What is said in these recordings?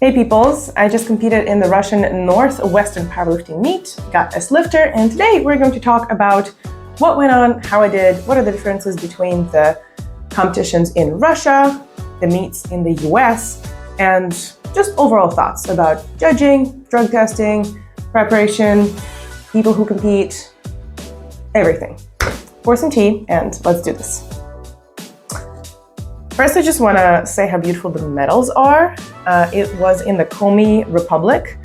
Hey peoples, I just competed in the Russian Northwestern powerlifting meet, got as lifter, and today we're going to talk about what went on, how I did, what are the differences between the competitions in Russia, the meets in the US, and just overall thoughts about judging, drug testing, preparation, people who compete, everything. Pour some tea and let's do this. First, I just want to say how beautiful the medals are. It was in the Komi Republic,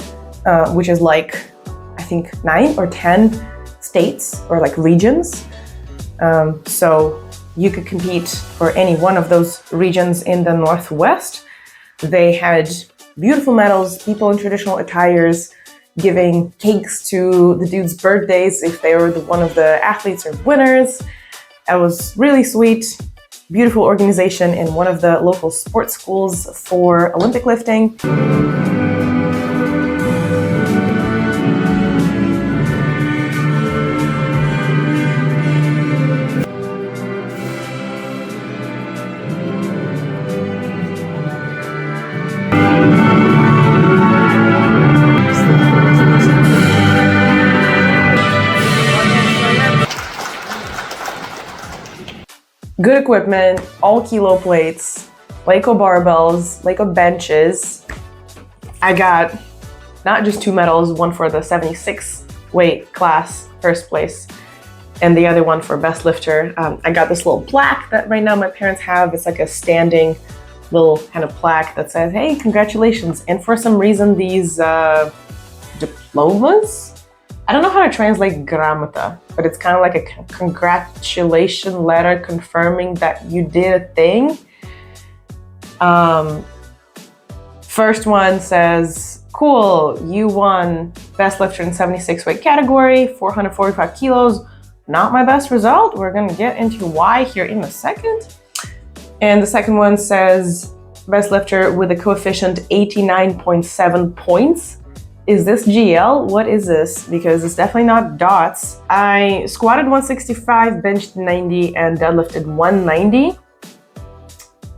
which is like, I think 9 or 10 states or like regions. So you could compete for any one of those regions in the Northwest. They had beautiful medals, people in traditional attires, giving cakes to the dudes' birthdays if they were one of the athletes or winners. That was really sweet. Beautiful organization in one of the local sports schools for Olympic lifting. Good equipment, all kilo plates, Leico barbells, Leico benches. I got not just 2 medals, one for the 76 weight class, first place, and the other one for best lifter. I got this little plaque that right now my parents have. It's like a standing little kind of plaque that says, hey, congratulations. And for some reason, these diplomas, I don't know how to translate gramota, but it's kind of like a congratulation letter confirming that you did a thing. First one says, cool, you won best lifter in 76 weight category, 445 kilos. Not my best result. We're gonna get into why here in a second. And the second one says, best lifter with a coefficient 89.7 points. Is this GL? What is this? Because it's definitely not dots. I squatted 165, benched 90, and deadlifted 190.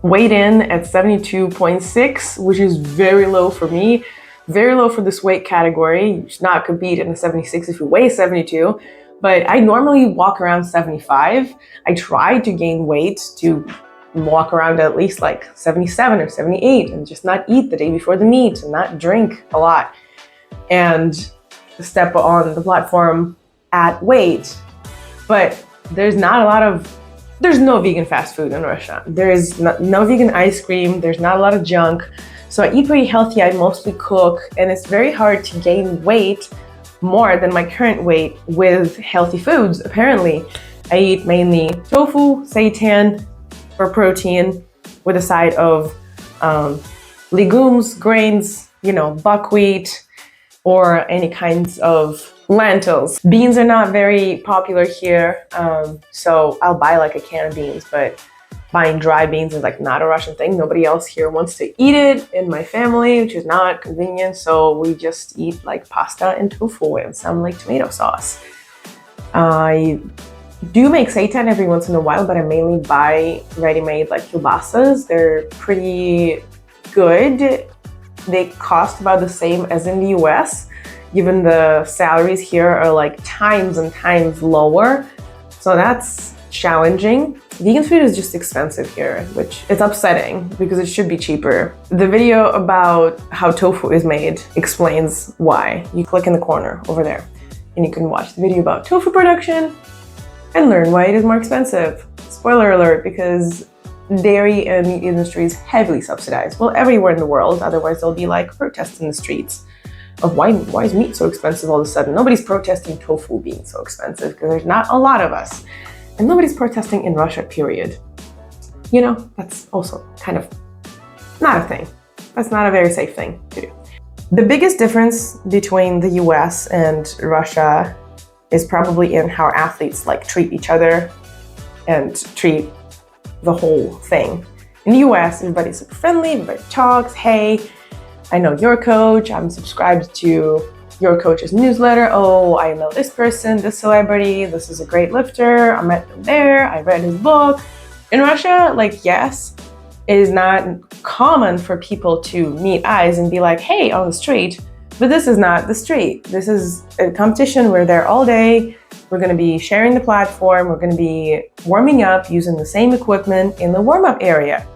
Weighed in at 72.6, which is very low for me. Very low for this weight category. You should not compete in the 76 if you weigh 72. But I normally walk around 75. I try to gain weight to walk around at least like 77 or 78 and just not eat the day before the meet and not drink a lot. And step on the platform at weight. But there's no vegan fast food in Russia. There is no vegan ice cream. There's not a lot of junk. So I eat pretty healthy. I mostly cook, and it's very hard to gain weight more than my current weight with healthy foods, apparently. I eat mainly tofu, seitan for protein with a side of legumes, grains, buckwheat, or any kinds of lentils. Beans are not very popular here, so I'll buy like a can of beans, but buying dry beans is like not a Russian thing. Nobody else here wants to eat it in my family, which is not convenient, so we just eat like pasta and tofu and some like tomato sauce. I do make seitan every once in a while, but I mainly buy ready-made like kielbasas. They're pretty good. They cost about the same as in the US, given the salaries here are like times and times lower. So that's challenging. Vegan food is just expensive here, which is upsetting because it should be cheaper. The video about how tofu is made explains why. You click in the corner over there and you can watch the video about tofu production and learn why it is more expensive. Spoiler alert, because dairy and meat industry is heavily subsidized. Well, everywhere in the world, otherwise there'll be like protests in the streets of why is meat so expensive all of a sudden. Nobody's protesting tofu being so expensive because there's not a lot of us. And nobody's protesting in Russia, period. That's also kind of not a thing. That's not a very safe thing to do. The biggest difference between the US and Russia is probably in how athletes like treat each other and treat the whole thing. In the US, everybody's super friendly, everybody talks, hey, I know your coach, I'm subscribed to your coach's newsletter, oh, I know this person, this celebrity, this is a great lifter, I met him there, I read his book. In Russia, like, yes, It is not common for people to meet eyes and be like, hey, on the street, but this is not the street. This is a competition. We're there all day. We're going to be sharing the platform. We're going to be warming up using the same equipment in the warm-up area.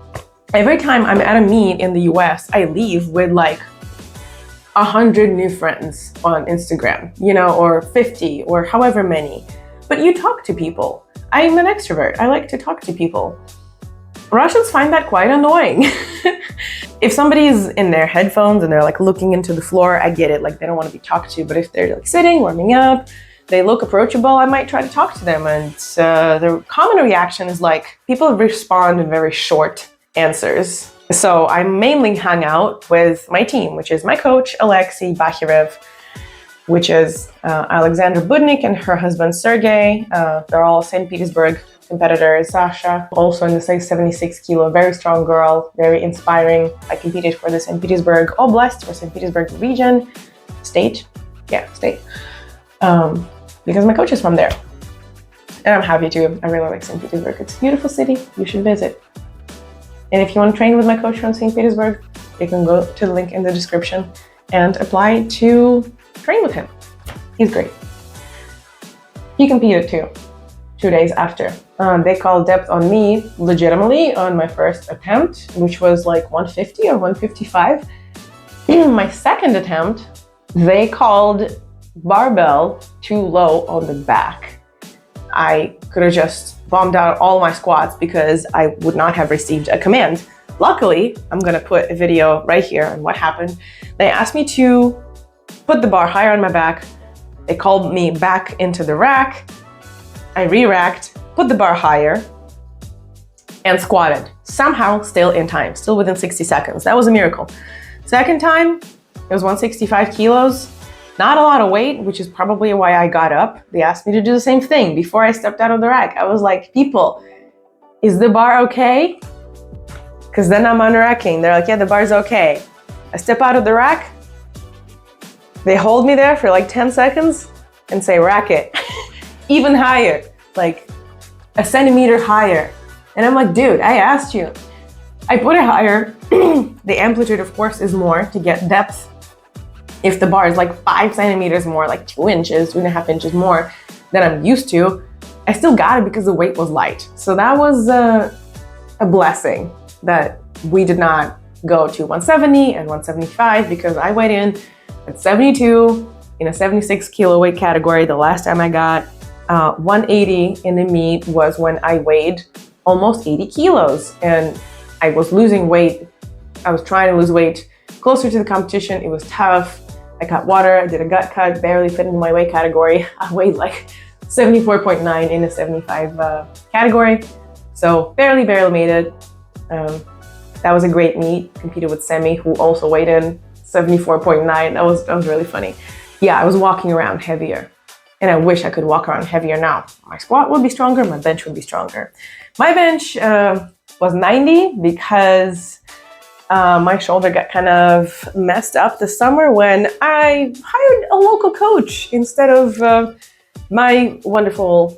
Every time I'm at a meet in the US, I leave with like 100 new friends on Instagram, you know, or 50 or however many. But you talk to people. I'm an extrovert. I like to talk to people. Russians find that quite annoying. If somebody is in their headphones and they're like looking into the floor, I get it, like they don't want to be talked to. But if they're like sitting, warming up, they look approachable, I might try to talk to them. And the common reaction is like people respond in very short answers. So I mainly hung out with my team, which is my coach, Alexei Bachirev, which is Alexander Budnik and her husband, Serjio. They're all St. Petersburg competitors. Sasha, also in the 76 kilo, very strong girl, very inspiring. I competed for the St. Petersburg Oblast, or St. Petersburg region, state. Because my coach is from there. And I'm happy to. I really like St. Petersburg. It's a beautiful city. You should visit. And if you want to train with my coach from St. Petersburg, you can go to the link in the description and apply to train with him. He's great. He competed too, 2 days after. They called depth on me legitimately on my first attempt, which was like 150 or 155. My second attempt, they called barbell too low on the back. I could have just bombed out all my squats because I would not have received a command. Luckily, I'm gonna put a video right here on what happened. They asked me to put the bar higher on my back. They called me back into the rack. I re-racked, put the bar higher, and squatted. Somehow still in time, still within 60 seconds. That was a miracle. Second time, it was 165 kilos. Not a lot of weight, which is probably why I got up. They asked me to do the same thing before I stepped out of the rack. I was like, people, is the bar okay? Because then I'm unracking. They're like, yeah, the bar's okay. I step out of the rack. They hold me there for like 10 seconds and say, rack it. Even higher, like a centimeter higher. And I'm like, dude, I asked you. I put it higher. The amplitude, of course, is more to get depth. If the bar is like 5 centimeters more, like 2 inches, 2.5 inches more than I'm used to, I still got it because the weight was light. So that was a blessing that we did not go to 170 and 175 because I weighed in at 72 in a 76 kilo weight category. The last time I got 180 in the meet was when I weighed almost 80 kilos and I was losing weight. I was trying to lose weight closer to the competition. It was tough. I cut water, I did a gut cut, barely fit into my weight category. I weighed like 74.9 in a 75 category. So barely made it. That was a great meet. Competed with Semi, who also weighed in 74.9. That was really funny. Yeah, I was walking around heavier. And I wish I could walk around heavier now. My squat would be stronger, my bench would be stronger. My bench was 90 because my shoulder got kind of messed up this summer when I hired a local coach instead of my wonderful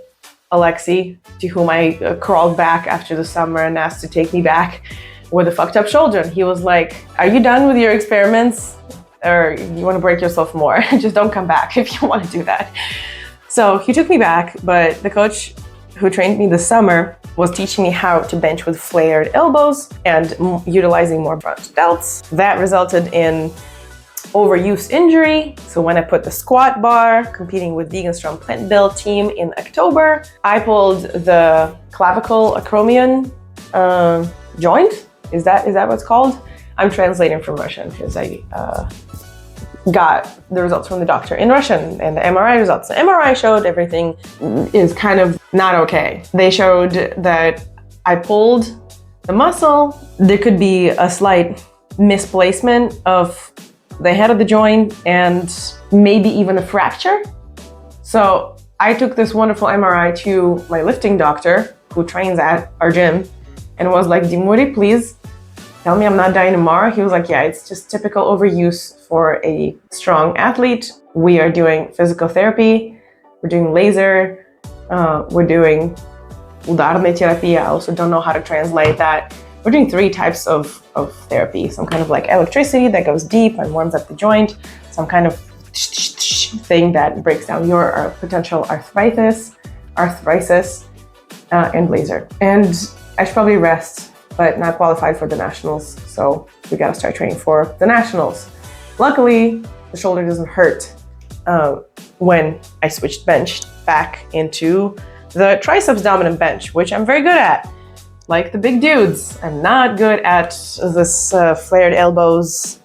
Alexei, to whom I crawled back after the summer and asked to take me back with a fucked up shoulder. And he was like, are you done with your experiments? Or you want to break yourself more? Just don't come back if you want to do that. So he took me back, but the coach who trained me this summer was teaching me how to bench with flared elbows and utilizing more front delts. That resulted in overuse injury. So when I put the squat bar, competing with Vegan Strong Plant Build team in October, I pulled the clavicle acromion joint. Is that what it's called? I'm translating from Russian because I got the results from the doctor in Russian and the MRI results. The MRI showed everything is kind of not okay. They showed that I pulled the muscle. There could be a slight misplacement of the head of the joint and maybe even a fracture. So I took this wonderful MRI to my lifting doctor who trains at our gym and was like, Dimuri, please tell me I'm not dying tomorrow. He was like, yeah, it's just typical overuse for a strong athlete. We are doing physical therapy. We're doing laser. We're doing udarная terapia. I also don't know how to translate that. We're doing 3 types of therapy. Some kind of like electricity that goes deep and warms up the joint. Some kind of thing that breaks down your potential arthritis, and laser. And I should probably rest, but not qualified for the nationals. So we gotta start training for the nationals. Luckily, the shoulder doesn't hurt when I switched bench back into the triceps dominant bench, which I'm very good at. Like the big dudes, I'm not good at this flared elbows,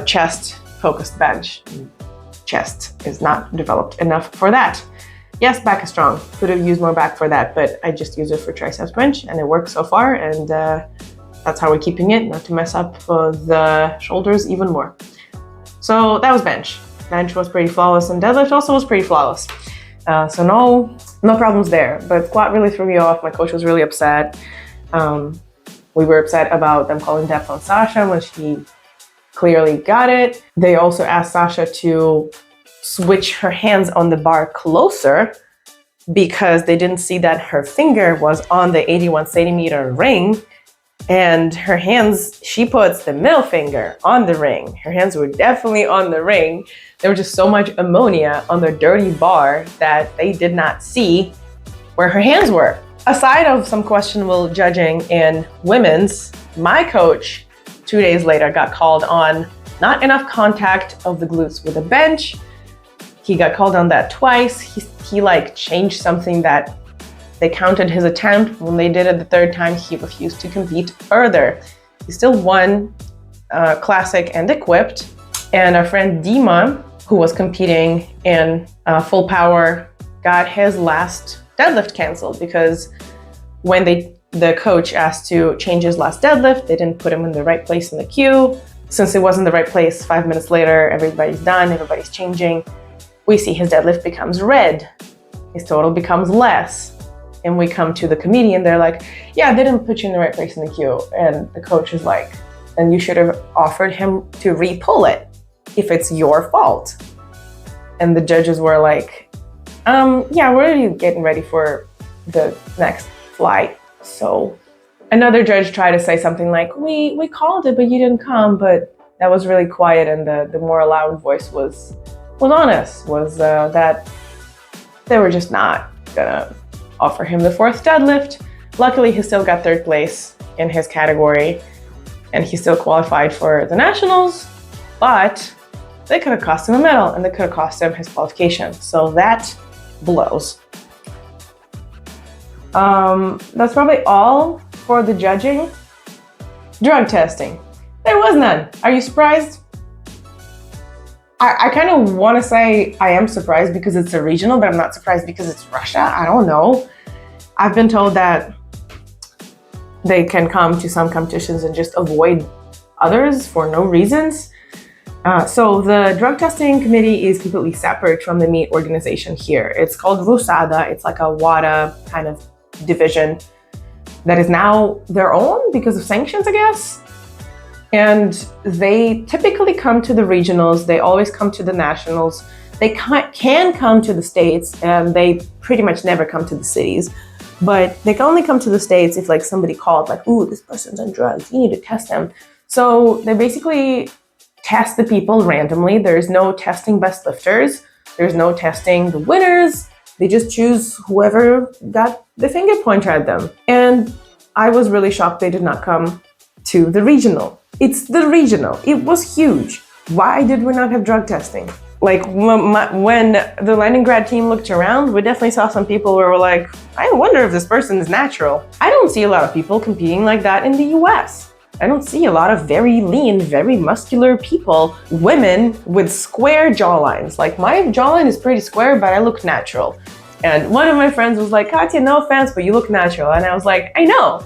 chest focused bench. Chest is not developed enough for that. Yes, back is strong. Could have used more back for that, but I just use it for triceps bench and it works so far, and that's how we're keeping it, not to mess up the shoulders even more. So that was bench. Bench was pretty flawless, and deadlift also was pretty flawless. So no problems there, but squat really threw me off. My coach was really upset. We were upset about them calling depth on Sasha when she clearly got it. They also asked Sasha to switch her hands on the bar closer because they didn't see that her finger was on the 81 centimeter ring, and her hands, she puts the middle finger on the ring. Her hands were definitely on the ring. There was just so much ammonia on the dirty bar that they did not see where her hands were. Aside of some questionable judging in women's, my coach 2 days later got called on not enough contact of the glutes with the bench. He got called on that twice. He like changed something that they counted his attempt. When they did it the 3rd time, he refused to compete further. He still won classic and equipped. And our friend Dima, who was competing in full power, got his last deadlift canceled because when the coach asked to change his last deadlift, they didn't put him in the right place in the queue. Since it wasn't the right place, 5 minutes later, everybody's done, everybody's changing. We see his deadlift becomes red. His total becomes less. And we come to the committee and they're like, yeah, they didn't put you in the right place in the queue. And the coach is like, then you should have offered him to re-pull it if it's your fault. And the judges were like, yeah, we're already getting ready for the next flight. So another judge tried to say something like, we called it, but you didn't come. But that was really quiet, and the more loud voice was honest, that they were just not gonna offer him the 4th deadlift. Luckily, he still got 3rd place in his category, and he still qualified for the nationals, but they could have cost him a medal, and they could have cost him his qualification. So that blows. That's probably all for the judging. Drug testing. There was none. Are you surprised? I kind of want to say I am surprised because it's a regional, but I'm not surprised because it's Russia. I don't know. I've been told that they can come to some competitions and just avoid others for no reasons. So the drug testing committee is completely separate from the meet organization here. It's called RUSADA. It's like a WADA kind of division that is now their own because of sanctions, I guess. And they typically come to the regionals. They always come to the nationals. They can come to the states, and they pretty much never come to the cities. But they can only come to the states if like somebody called like, ooh, this person's on drugs, you need to test them. So they basically test the people randomly. There's no testing best lifters. There's no testing the winners. They just choose whoever got the finger pointer at them. And I was really shocked they did not come to the regional. It's the regional. It was huge. Why did we not have drug testing? Like when the Leningrad team looked around, we definitely saw some people where we're like, I wonder if this person is natural. I don't see a lot of people competing like that in the US. I don't see a lot of very lean, very muscular people, women with square jawlines. Like my jawline is pretty square, but I look natural. And one of my friends was like, Katya, no offense, but you look natural. And I was like, I know.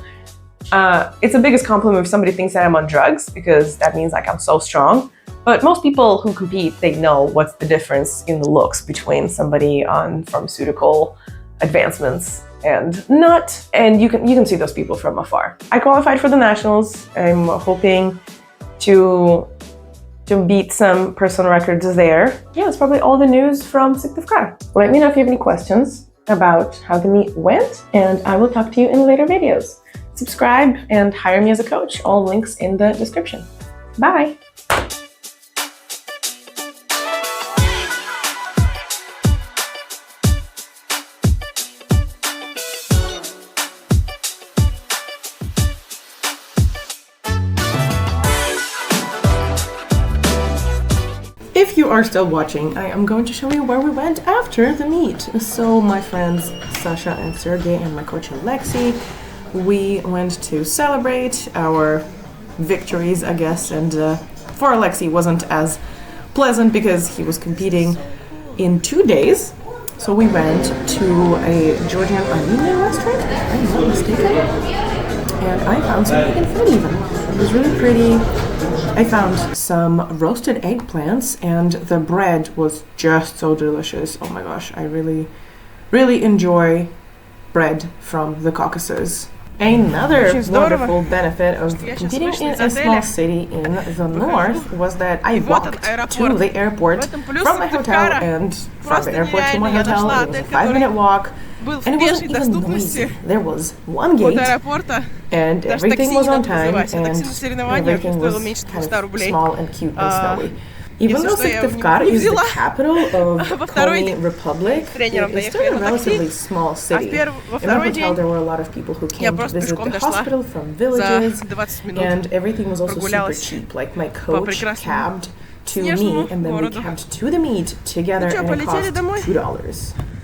It's the biggest compliment if somebody thinks that I'm on drugs, because that means like I'm so strong. But most people who compete, they know what's the difference in the looks between somebody on pharmaceutical advancements and not. And you can see those people from afar. I qualified for the nationals. I'm hoping to beat some personal records there. Yeah, that's probably all the news from Syktyvkar. Let me know if you have any questions about how the meet went, and I will talk to you in later videos. subscribe, and hire me as a coach. All links in the description. Bye! If you are still watching, I am going to show you where we went after the meet. So my friends Sasha and Serjio and my coach Alexi, we went to celebrate our victories, I guess, and for Alexi wasn't as pleasant because he was competing in 2 days. So we went to a Georgian Armenian restaurant, if I'm not mistaken, and I found some vegan food even. It was really pretty. I found some roasted eggplants and the bread was just so delicious. Oh my gosh, I really, really enjoy bread from the Caucasus. Another wonderful benefit of competing in a small city in the north was that I walked to the airport from my hotel and from the airport to my hotel. It was a 5-minute walk. And it wasn't even noisy. There was one gate, and everything was on time, and everything was kind of small and cute and snowy. Even though Syktyvkar is the capital of Komi Republic, it is still a relatively small city. In our hotel there were a lot of people who came to visit the hospital from villages, and everything was also super cheap. Like my coach cabbed to me, and then we cabbed to the meet together, and it cost $2.